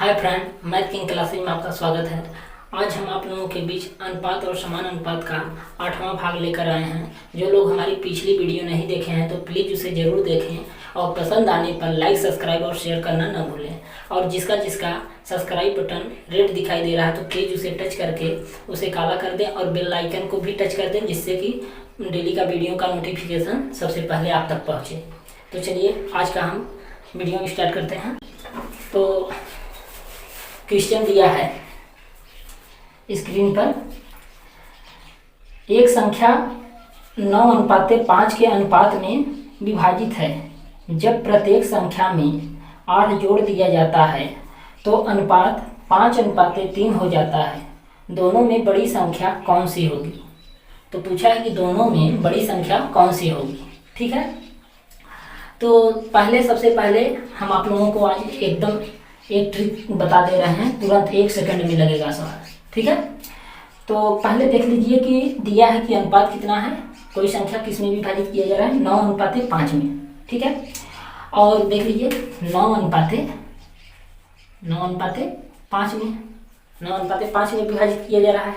Hi friend, math king classes में आपका स्वागत है। आज हम आप लोगों के बीच अनुपात और समान अनुपात का 8वां भाग लेकर आए हैं। जो लोग हमारी पिछली वीडियो नहीं देखे हैं तो प्लीज़ उसे ज़रूर देखें और पसंद आने पर लाइक, सब्सक्राइब और शेयर करना न भूलें। और जिसका जिसका सब्सक्राइब बटन रेड दिखाई दे रहा है तो प्लीज़ उसे टच करके उसे काला कर दें और बेल आइकन को भी टच कर दें, जिससे कि डेली का वीडियो का नोटिफिकेशन सबसे पहले आप तक पहुँचे। तो चलिए आज का हम वीडियो स्टार्ट करते हैं। तो क्वेश्चन दिया है स्क्रीन पर, एक संख्या 9:5 के अनुपात में विभाजित है। जब प्रत्येक संख्या में 8 जोड़ दिया जाता है तो अनुपात 5:3 हो जाता है। दोनों में बड़ी संख्या कौन सी होगी? तो पूछा है कि दोनों में बड़ी संख्या कौन सी होगी। ठीक है, तो सबसे पहले हम आप लोगों को आज एकदम एक ट्रिक बता दे रहे हैं, तुरंत 1 सेकंड में लगेगा सवाल। ठीक है, तो पहले देख लीजिए कि दिया है कि अनुपात कितना है, कोई संख्या किस में विभाजित किया जा रहा है, 9:5 में। ठीक है, और देख लीजिए 9:5 में विभाजित किया जा रहा है।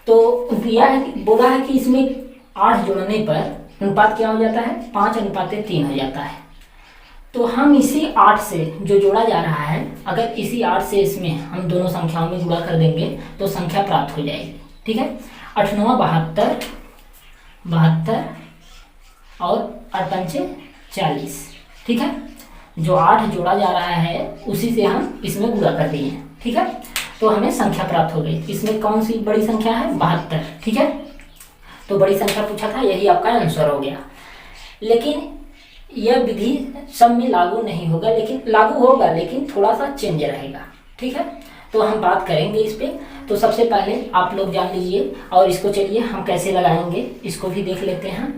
तो दिया है कि बोला है कि इसमें 8 जोड़ने पर अनुपात क्या हो जाता है, 5:3 हो जाता है। तो हम इसी 8 से जो जोड़ा जा रहा है, अगर इसी 8 से इसमें हम दोनों संख्याओं में गुणा कर देंगे तो संख्या प्राप्त हो जाएगी। ठीक है, 8 9 72 और 8 5 40। ठीक है, जो 8 जोड़ा जा रहा है उसी से हम इसमें गुणा कर दिए। ठीक है, तो हमें संख्या प्राप्त हो गई। इसमें कौन सी बड़ी संख्या है, 72। ठीक है, तो बड़ी संख्या पूछा था, यही आपका आंसर हो गया। लेकिन यह विधि सब में लागू नहीं होगा, लेकिन थोड़ा सा चेंज रहेगा। ठीक है, तो हम बात करेंगे इस पे। तो सबसे पहले आप लोग जान लीजिए, और इसको चलिए हम कैसे लगाएंगे इसको भी देख लेते हैं।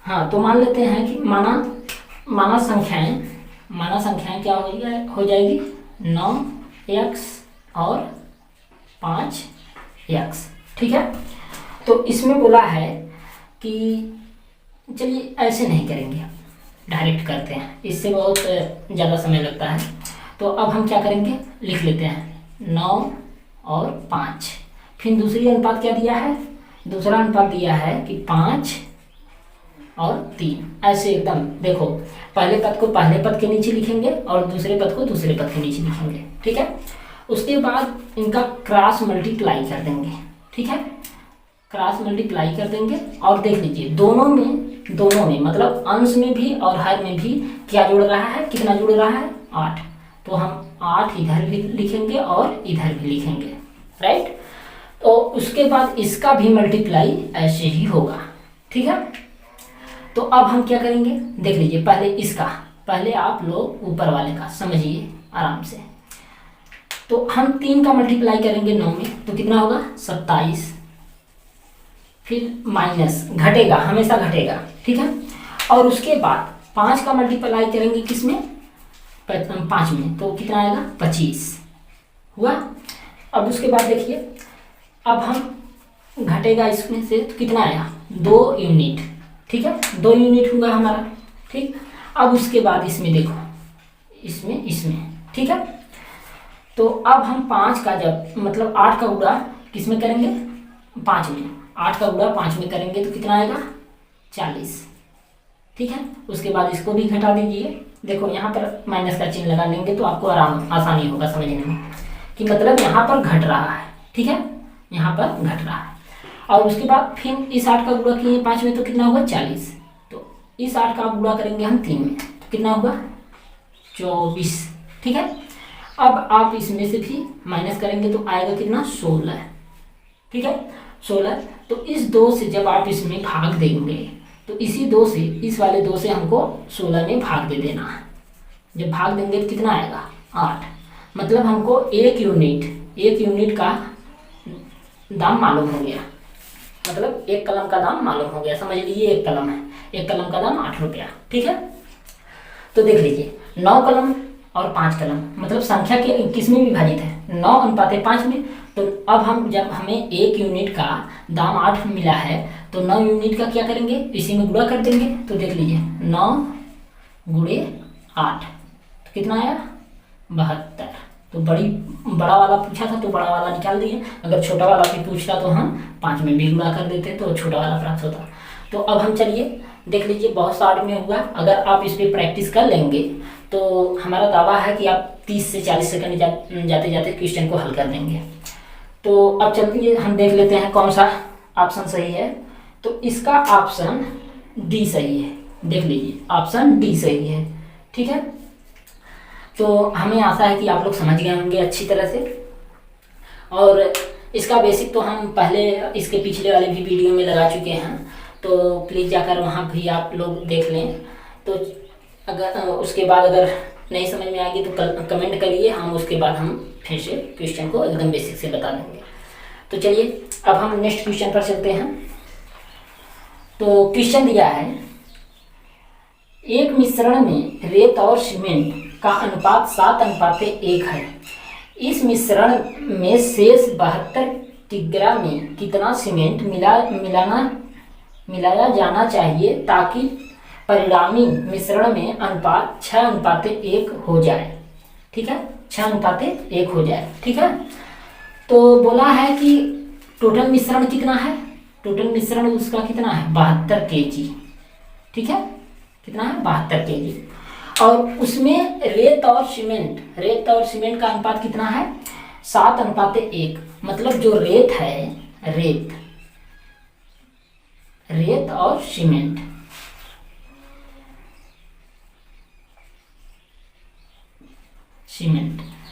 हाँ, तो मान लेते हैं कि माना संख्याएं क्या हो जाएगी, 9x और 5x। ठीक है, तो इसमें बोला है कि चलिए ऐसे नहीं करेंगे, डायरेक्ट करते हैं, इससे बहुत ज़्यादा समय लगता है। तो अब हम क्या करेंगे, लिख लेते हैं 9 और 5। फिर दूसरी अनुपात क्या दिया है, दूसरा अनुपात दिया है कि 5 और 3। ऐसे एकदम देखो, पहले पद को पहले पद के नीचे लिखेंगे और दूसरे पद को दूसरे पद के नीचे लिखेंगे। ठीक है, उसके बाद इनका क्रॉस मल्टीप्लाई कर देंगे। ठीक है, क्रॉस मल्टीप्लाई कर देंगे और देख लीजिए दोनों में मतलब अंश में भी और हर में भी क्या जुड़ रहा है, कितना जुड़ रहा है, 8। तो हम 8 इधर भी लिखेंगे और इधर भी लिखेंगे, राइट। तो उसके बाद इसका भी मल्टीप्लाई ऐसे ही होगा। ठीक है, तो अब हम क्या करेंगे, देख लीजिए पहले आप लोग ऊपर वाले का समझिए आराम से। तो हम 3 का मल्टीप्लाई करेंगे 9 में, तो कितना होगा, 27। फिर माइनस घटेगा, हमेशा घटेगा। ठीक है, और उसके बाद 5 का मल्टीप्लाई करेंगे किसमें, 5 में, तो कितना आएगा, 25 हुआ। अब उसके बाद देखिए, अब हम घटेगा इसमें से, तो कितना आया, 2 यूनिट। ठीक है, 2 यूनिट हुआ हमारा। ठीक, अब उसके बाद इसमें देखो, इसमें ठीक है, तो अब हम 5 का जब मतलब 8 का गुणा किसमें करेंगे, 5 में। 8 का गुणा 5 में करेंगे तो कितना आएगा, 40। ठीक है, उसके बाद इसको भी घटा दीजिए। देखो यहाँ पर माइनस का चिन्ह लगा लेंगे तो आपको आसानी होगा समझने में कि मतलब यहाँ पर घट रहा है। ठीक है, यहाँ पर घट रहा है। और उसके बाद फिर इस 8 का गुणा किए 5 में तो कितना होगा, 40। तो इस 8 का गुणा करेंगे हम 3 में, तो कितना होगा, 24। ठीक है, अब आप इसमें से भी माइनस करेंगे तो आएगा कितना, 16। ठीक है, 16। तो इस 2 से जब आप इसमें भाग देंगे तो इसी 2 से, इस वाले 2 से हमको 16 में भाग दे देना है। जब भाग देंगे तो कितना आएगा, 8। मतलब हमको 1 यूनिट का दाम मालूम हो गया, मतलब 1 कलम का दाम मालूम हो गया। समझ लीजिए 1 कलम है, 1 कलम का दाम 8 रुपया। ठीक है, तो देख लीजिए 9 कलम और 5 कलम मतलब संख्या के किस में विभाजित है, 9:5 में। तो अब जब हमें 1 यूनिट का दाम 8 मिला है तो 9 यूनिट का क्या करेंगे, इसी में गुणा कर देंगे। तो देख लीजिए 9 गुणे 8, तो कितना आया 72। तो बड़ा वाला पूछा था तो बड़ा वाला निकाल दिए। अगर छोटा वाला भी पूछता तो हम 5 में भी गुणा कर देते तो छोटा वाला प्राप्त होता। तो अब हम चलिए देख लीजिए, बहुत शॉर्ट में हुआ। अगर आप इस पर प्रैक्टिस कर लेंगे तो हमारा दावा है कि आप 30 से 40 सेकंड जाते जाते क्वेश्चन को हल कर देंगे। तो अब चलिए हम देख लेते हैं कौन सा ऑप्शन सही है। तो इसका ऑप्शन डी सही है। देख लीजिए, ऑप्शन डी सही है। ठीक है, तो हमें आशा है कि आप लोग समझ गए होंगे अच्छी तरह से। और इसका बेसिक तो हम पहले इसके पिछले वाले भी वीडियो में लगा चुके हैं, तो प्लीज़ जाकर वहाँ भी आप लोग देख लें। तो अगर उसके बाद अगर नहीं समझ में आएगी तो कमेंट करिए, हम उसके बाद हम फिर से क्वेश्चन को एकदम बेसिक से बता देंगे। तो चलिए अब हम नेक्स्ट क्वेश्चन पर चलते हैं। तो क्वेश्चन दिया है, एक मिश्रण में रेत और सीमेंट का अनुपात 7:1 है। इस मिश्रण में शेष 72 किग्रा में कितना सीमेंट मिलाया जाना चाहिए ताकि परिणामी मिश्रण में अनुपात 6:1 हो जाए। ठीक है, 6:1 हो जाए। ठीक है, तो बोला है कि टोटल मिश्रण कितना है, टोटल मिश्रण उसका कितना है 72 kg। ठीक है, कितना है 72 kg। और उसमें रेत और सीमेंट का अनुपात कितना है 7:1। मतलब जो रेत है, रेत और सीमेंट,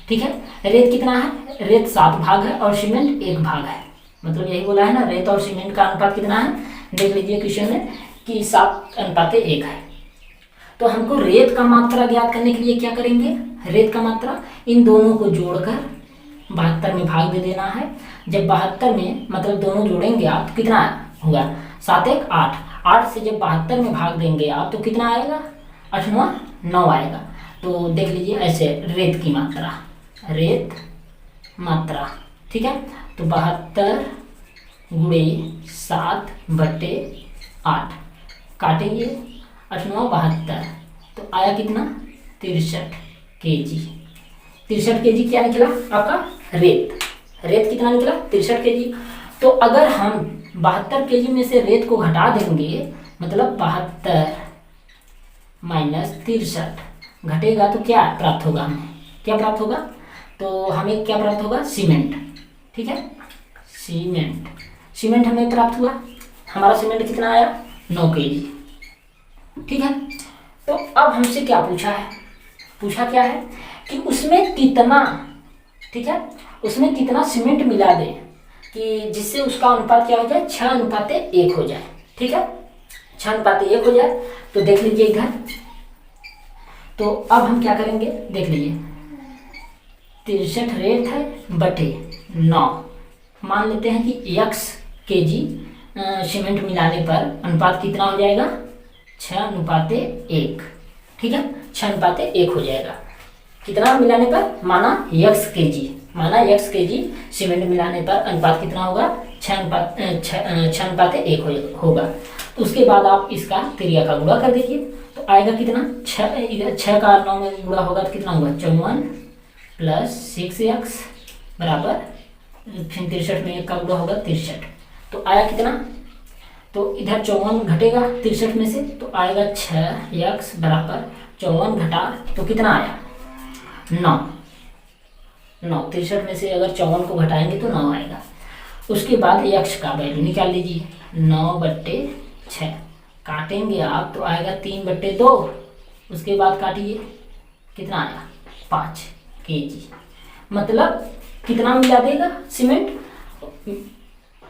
ठीक है। रेत कितना है, रेत 7 भाग है और सीमेंट 1 भाग है। मतलब यही बोला है ना, रेत और सीमेंट का अनुपात कितना है, देख लीजिए क्वेश्चन में कि 7:1 है। तो हमको रेत का मात्रा ज्ञात करने के लिए क्या करेंगे, रेत का मात्रा इन दोनों को जोड़कर 72 में भाग दे देना है। जब 72 में मतलब दोनों जोड़ेंगे आप तो कितना होगा 7 1 8, 8 से जब 72 में भाग देंगे आप तो कितना आएगा 8 9 9 आएगा। तो देख लीजिए ऐसे रेत की मात्रा, रेत मात्रा, ठीक है। तो 72 गुणे 7/8 काटेंगे 8 9 72, तो आया कितना 63 kg। 63 kg क्या निकला आपका रेत, रेत कितना निकला 63 kg। तो अगर हम 72 kg में से रेत को घटा देंगे मतलब 72 माइनस 63 घटेगा तो क्या प्राप्त होगा, हमें क्या प्राप्त होगा, तो हमें क्या प्राप्त होगा सीमेंट। ठीक है, सीमेंट हमें प्राप्त हुआ, हमारा सीमेंट कितना आया 9 kg। ठीक है, तो अब हमसे क्या पूछा है, पूछा क्या है कि उसमें कितना, ठीक है, उसमें कितना सीमेंट मिला दें कि जिससे उसका अनुपात क्या हो जाए 6:1 हो जाए। ठीक है, 6:1 हो जाए। तो देख लीजिए इधर, तो अब हम क्या करेंगे देख लीजिए 63 रेत है बटे 9, मान लेते हैं कि x kg सीमेंट मिलाने पर अनुपात कितना हो जाएगा 6:1। ठीक है, 6:1 हो जाएगा। कितना मिलाने पर, माना x kg सीमेंट मिलाने पर अनुपात कितना होगा 6:1 होगा। तो उसके बाद आप इसका त्रिया का गुणा कर दीजिए तो आएगा कितना 6 का 9 में गुणा होगा तो कितना होगा 54 प्लस 6x बराबर फिर 63 में 1 का गुणा होगा 63। तो आया कितना, तो इधर 54 घटेगा 63 में से तो आएगा 6x बराबर 54 घटा तो कितना आया 9। 63 में से अगर 54 को घटाएंगे तो 9 आएगा। उसके बाद x का वैल्यू निकाल लीजिए 9/6 काटेंगे आप तो आएगा 3/2। उसके बाद काटिए कितना आया 5 kg। मतलब कितना मिला देगा सीमेंट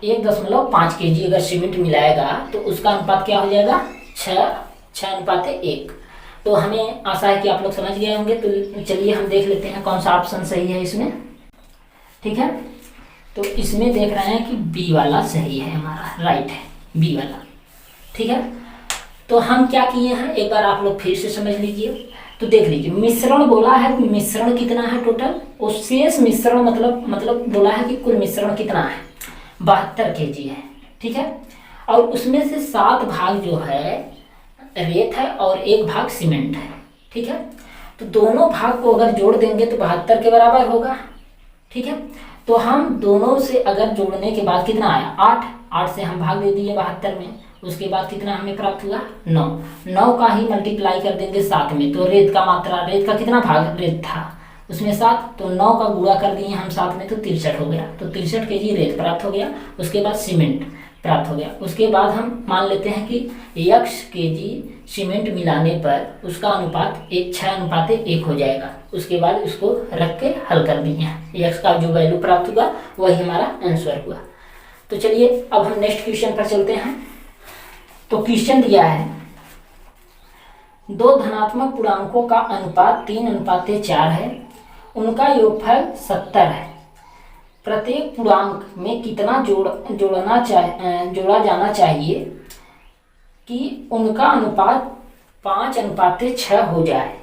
1.5 kg अगर सीमेंट मिलाएगा तो उसका अनुपात क्या हो जाएगा 6:1। तो हमें आशा है कि आप लोग समझ गए होंगे। तो चलिए हम देख लेते हैं कौन सा ऑप्शन सही है इसमें। ठीक है, तो इसमें देख रहे हैं कि बी वाला सही है, हमारा राइट है बी वाला। ठीक है, तो हम क्या किए हैं एक बार आप लोग फिर से समझ लीजिए। तो देख लीजिए मिश्रण बोला है, मिश्रण कितना है टोटल, और शेष मिश्रण मतलब बोला है कि कुल मिश्रण कितना है 72 kg है। ठीक है, और उसमें से 7 भाग जो है रेत है और 1 भाग सीमेंट है, ठीक है। तो दोनों भाग को अगर जोड़ देंगे तो 72 के बराबर होगा, ठीक है। तो हम दोनों से अगर जोड़ने के बाद कितना आया 8 से हम भाग दे दिए 72 में, उसके बाद कितना हमें प्राप्त हुआ 9 का ही मल्टीप्लाई कर देंगे 7 में, तो रेत का मात्रा, रेत का कितना भाग रेत था उसमें 7, तो 9 का गुणा कर दिए हम 7 में तो 63 हो गया, तो 63 kg रेत प्राप्त हो गया। उसके बाद सीमेंट प्राप्त हो गया। उसके बाद हम मान लेते हैं कि x kg सीमेंट मिलाने पर उसका अनुपात 6:1 हो जाएगा। उसके बाद उसको रख के हल कर दिए हैं, x का जो वैल्यू प्राप्त हुआ वही हमारा आंसर हुआ। तो चलिए अब हम नेक्स्ट क्वेश्चन पर चलते हैं। तो क्वेश्चन दिया है 2 धनात्मक पूर्णांकों का अनुपात 3:4 है, उनका योगफल 70 है। प्रत्येक पूर्णांक में कितना जोड़ा जाना चाहिए कि उनका अनुपात 5:6 हो जाए।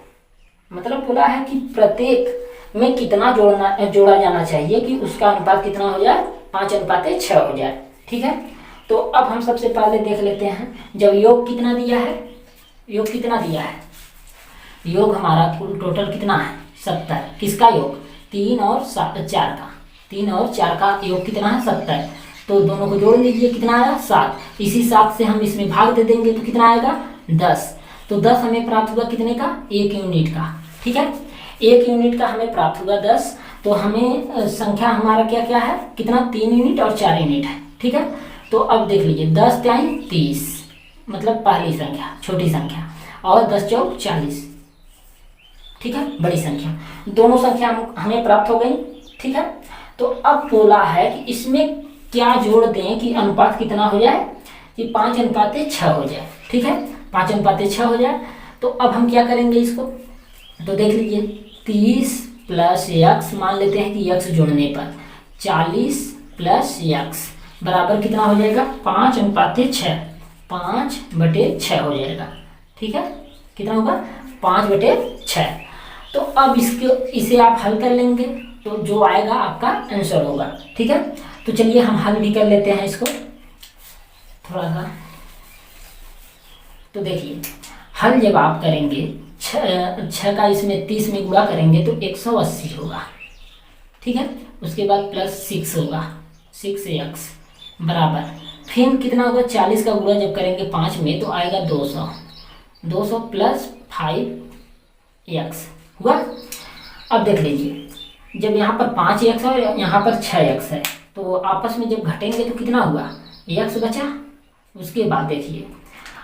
मतलब बोला है कि प्रत्येक में कितना जोड़ा जाना चाहिए कि उसका अनुपात कितना हो जाए 5:6 हो जाए, ठीक है। तो अब हम सबसे पहले देख लेते हैं, जब योग कितना दिया है, योग कितना दिया है, योग हमारा कुल टोटल कितना है 70, किसका योग 3 और 4 का, 3 और 4 का योग कितना है 70, तो दोनों को जोड़ लीजिए कितना आया 7, इसी 7 से हम इसमें भाग दे देंगे तो कितना आएगा 10, तो 10 हमें प्राप्त हुआ कितने का 1 यूनिट का, ठीक है। 1 यूनिट का हमें प्राप्त हुआ 10, तो हमें संख्या हमारा क्या क्या है कितना 3 यूनिट और 4 यूनिट है, ठीक है। तो अब देख लीजिए 10 टाइम 30 मतलब पहली संख्या छोटी संख्या, और 10 चौक 40, ठीक है, बड़ी संख्या। दोनों संख्या हमें प्राप्त हो गई, ठीक है। तो अब बोला है कि इसमें क्या जोड़ दें कि अनुपात कितना हो जाए कि 5:6 हो जाए, ठीक है, 5:6 हो जाए। तो अब हम क्या करेंगे इसको, तो देख लीजिए 30 प्लस x, मान लेते हैं कि x जोड़ने पर 40 प्लस x बराबर कितना हो जाएगा 5:6, 5/6 हो जाएगा, ठीक है। कितना होगा 5/6। तो अब इसे आप हल कर लेंगे तो जो आएगा आपका आंसर होगा, ठीक है। तो चलिए हम हल भी कर लेते हैं इसको थोड़ा सा। तो देखिए हल जब आप करेंगे 6 का इसमें 30 में गुणा करेंगे तो 180 होगा, ठीक है। उसके बाद प्लस 6 होगा, 6x बराबर फिर कितना होगा 40 का गुणा जब करेंगे 5 में तो आएगा 200, 200 प्लस 5x हुआ। अब देख लीजिए जब यहाँ पर 5x है और यहाँ पर 6x है, तो आपस में जब घटेंगे तो कितना हुआ x बचा। उसके बाद देखिए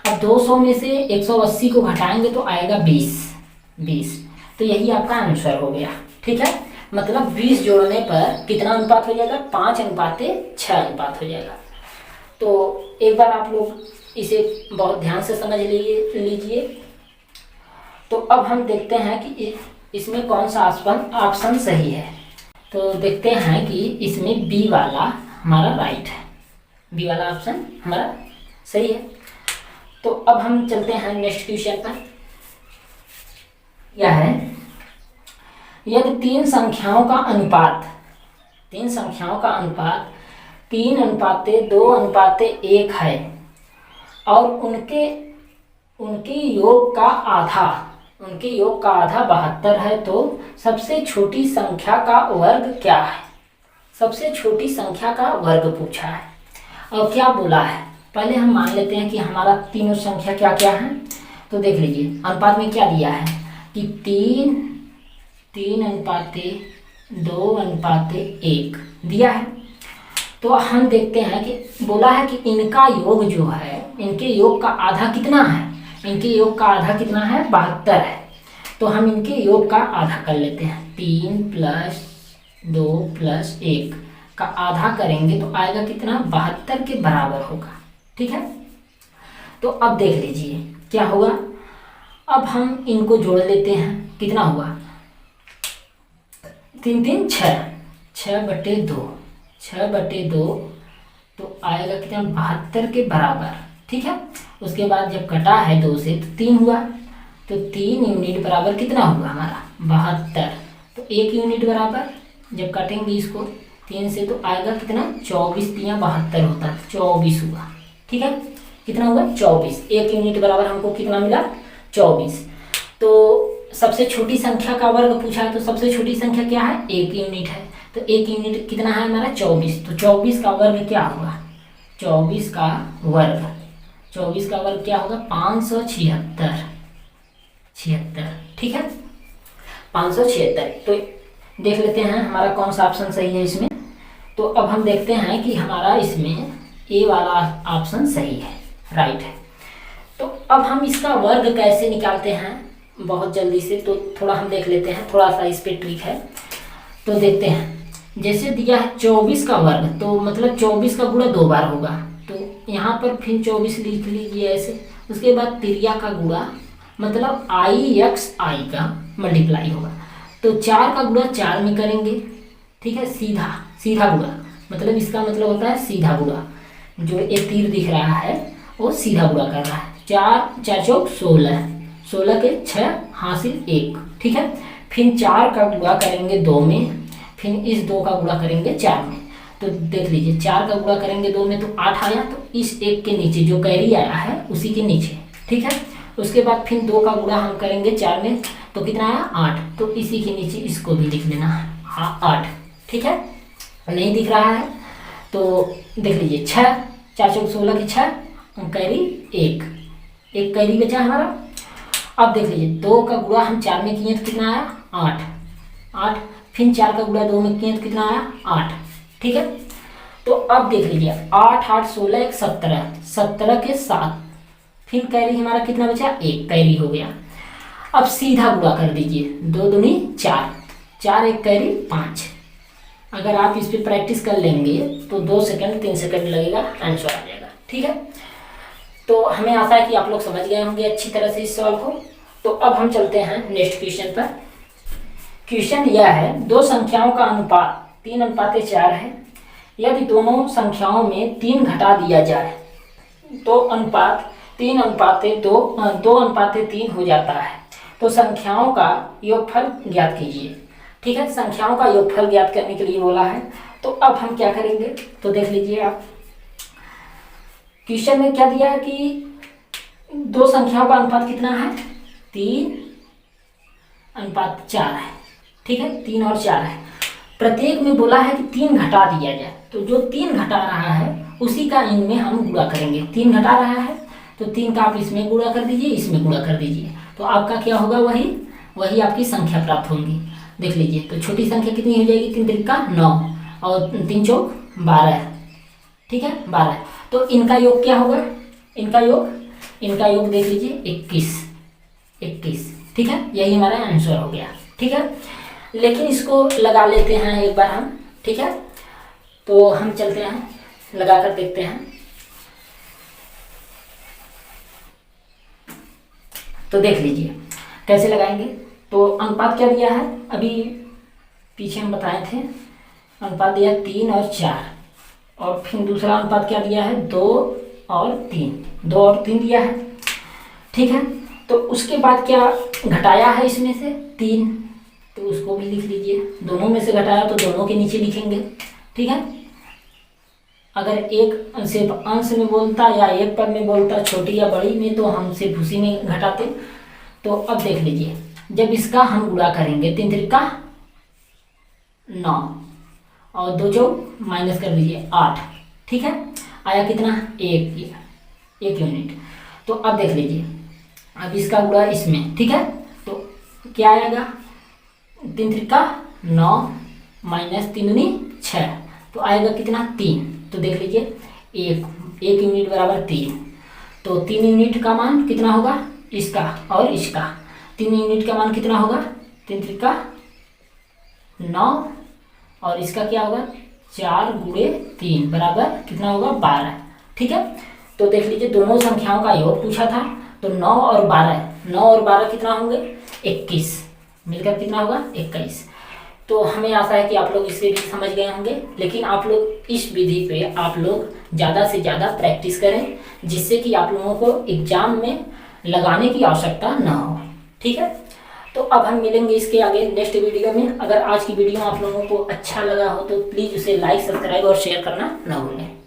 अब 200 में से 180 को घटाएंगे तो आएगा 20, तो यही आपका आंसर हो गया, ठीक है। मतलब 20 जोड़ने पर कितना अनुपात हो जाएगा 5:6 अनुपात हो जाएगा। तो एक बार आप लोग इसे बहुत ध्यान से समझ लीजिए। तो अब हम देखते हैं कि इसमें कौन सा ऑप्शन सही है। तो देखते हैं कि इसमें बी वाला हमारा राइट है, बी वाला ऑप्शन हमारा सही है। तो अब हम चलते हैं नेक्स्ट क्वेश्चन पर। यह है यदि 3 संख्याओं का अनुपात 3:2:1 है और उनके योग का आधा 72 है, तो सबसे छोटी संख्या का वर्ग क्या है। सबसे छोटी संख्या का वर्ग पूछा है और क्या बोला है, पहले हम मान लेते हैं कि हमारा तीनों संख्या क्या क्या है। तो देख लीजिए अनुपात में क्या दिया है कि 3:2:1 दिया है। तो हम देखते हैं कि बोला है कि इनका योग जो है, इनके योग का आधा कितना है, इनके योग का आधा कितना है 72 है। तो हम इनके योग का आधा कर लेते हैं, 3 + 2 + 1 का आधा करेंगे तो आएगा कितना 72 के बराबर होगा, ठीक है। तो अब देख लीजिए क्या होगा, अब हम इनको जोड़ लेते हैं, कितना हुआ 3 3 6, 6/2 तो आएगा कितना 72 के बराबर, ठीक है। उसके बाद जब कटा है 2 से तो 3 हुआ, तो 3 यूनिट बराबर कितना हुआ हमारा 72, तो 1 यूनिट बराबर जब काटेंगे इसको 3 से तो आएगा कितना 24 × 72 होता है, 24 हुआ, ठीक है। कितना हुआ 24। 1 यूनिट बराबर हमको कितना मिला 24। तो सबसे छोटी संख्या का वर्ग पूछा है, तो सबसे छोटी संख्या क्या है 1 यूनिट है। तो 1 यूनिट कितना है हमारा 24। तो 24 का वर्ग क्या होगा 24 का वर्ग, 24 का वर्ग क्या होगा 576। ठीक है 576। तो देख लेते हैं हमारा कौन सा ऑप्शन सही है इसमें। तो अब हम देखते हैं कि हमारा इसमें ए वाला ऑप्शन सही है, राइट है। तो अब हम इसका वर्ग कैसे निकालते हैं बहुत जल्दी से, तो थोड़ा हम देख लेते हैं, थोड़ा सा इस पर ट्रिक है। तो देखते हैं जैसे दिया है 24 का वर्ग, तो मतलब 24 का गुणा 2 बार होगा। तो यहाँ पर फिर 24 लिख लीजिए ऐसे। उसके बाद तिरिया का गुणा मतलब i का मल्टीप्लाई होगा। तो 4 का गुणा 4 में करेंगे, ठीक है, सीधा गुणा, मतलब इसका मतलब होता है सीधा गुणा। जो एक तीर दिख रहा है वो सीधा गुणा कर रहा है। 4 4 चौक 16, 16 के 6 हासिल 1, ठीक है। फिर 4 का गुणा करेंगे 2 में, फिर इस 2 का गुणा करेंगे 4 में। तो देख लीजिए 4 का गुणा करेंगे 2 में तो 8 आया, तो इस 1 के नीचे जो कैरी आया है उसी के नीचे, ठीक है। उसके बाद फिर 2 का गुणा हम करेंगे 4 में, तो कितना आया 8, तो इसी के नीचे इसको भी लिख लेना है 8, ठीक है। नहीं दिख रहा है तो देख लीजिए 6 4 चौक 16 के 6, कैरी 1 कैरी बचा हमारा। अब देख लीजिए 2 का गुणा हम 4 में किए तो कितना आया 8, फिर 4 का गुणा 2 में किए तो कितना आया 8, ठीक है। तो अब देख लीजिए 8 8 16 1 17, 17 के 7, फिर कैरी हमारा कितना बचा 1 कैरी हो गया। अब सीधा गुणा कर दीजिए, 2 दूनी 4, 4 1 कैरी 5। अगर आप इस पर प्रैक्टिस कर लेंगे तो 2 सेकंड 3 सेकंड लगेगा, आंसर आ जाएगा, ठीक है। तो हमें आशा है कि आप लोग समझ गए होंगे अच्छी तरह से इस सवाल को। तो अब हम चलते हैं नेक्स्ट क्वेश्चन पर। क्वेश्चन यह है 2 संख्याओं का अनुपात 3:4 है। यदि दोनों संख्याओं में 3 घटा दिया जाए तो अनुपात 2:3 हो जाता है। तो संख्याओं का योगफल ज्ञात कीजिए, ठीक है। संख्याओं का योगफल ज्ञात करने के लिए बोला है। तो अब हम क्या करेंगे, तो देख लीजिए आप क्वेश्चन में क्या दिया है कि 2 संख्याओं का अनुपात कितना है 3:4 है, ठीक है, 3 और 4 है। प्रत्येक में बोला है कि 3 घटा दिया जाए, तो जो 3 घटा रहा है उसी का इनमें हम गुणा करेंगे। 3 घटा रहा है तो 3 का आप इसमें गुणा कर दीजिए, इसमें गुणा कर दीजिए, तो आपका क्या होगा वही आपकी संख्या प्राप्त होंगी। देख लीजिए तो छोटी संख्या कितनी हो जाएगी 3 3 का 9 और 3 चौक 12, ठीक है 12। तो इनका योग क्या होगा, इनका योग देख लीजिए 21, ठीक है। यही हमारा आंसर हो गया, ठीक है। लेकिन इसको लगा लेते हैं एक बार हम, ठीक है। तो हम चलते हैं लगा कर देखते हैं। तो देख लीजिए कैसे लगाएंगे। तो अनुपात क्या दिया है, अभी पीछे हम बताए थे, अनुपात दिया 3 और 4, और फिर दूसरा अनुपात क्या दिया है 2 और 3 दिया है, ठीक है। तो उसके बाद क्या घटाया है इसमें से 3, तो उसको भी लिख लीजिए। दोनों में से घटाया तो दोनों के नीचे लिखेंगे, ठीक है। अगर एक सिर्फ अंश में बोलता या एक पद में बोलता छोटी या बड़ी में, तो हम सिर्फ उसी में घटाते। तो अब देख लीजिए जब इसका हम गुणा करेंगे 3 3 का 9 और 2 चौक माइनस कर दीजिए 8, ठीक है। आया कितना 1 यूनिट। तो अब देख लीजिए अब इसका गुणा इसमें, ठीक है। तो क्या आएगा 3 3 का 9 माइनस 3 दूनी 6, तो आएगा कितना 3। तो देख लीजिए 1 यूनिट बराबर 3, तो 3 यूनिट का मान कितना होगा इसका और इसका। 3 यूनिट का मान कितना होगा 3 3 का 9 और इसका क्या होगा 4 गुणे 3 बराबर कितना होगा 12, ठीक है। तो देख लीजिए दोनों संख्याओं का योग पूछा था, तो 9 और 12 कितना होंगे 21, मिलकर कितना होगा 21। तो हमें आशा है कि आप लोग इसे भी समझ गए होंगे। लेकिन आप लोग इस विधि पे आप लोग ज़्यादा से ज़्यादा प्रैक्टिस करें, जिससे कि आप लोगों को एग्जाम में लगाने की आवश्यकता ना हो, ठीक है। तो अब हम मिलेंगे इसके आगे नेक्स्ट वीडियो में। अगर आज की वीडियो आप लोगों को अच्छा लगा हो तो प्लीज़ उसे लाइक सब्सक्राइब और शेयर करना ना भूलें।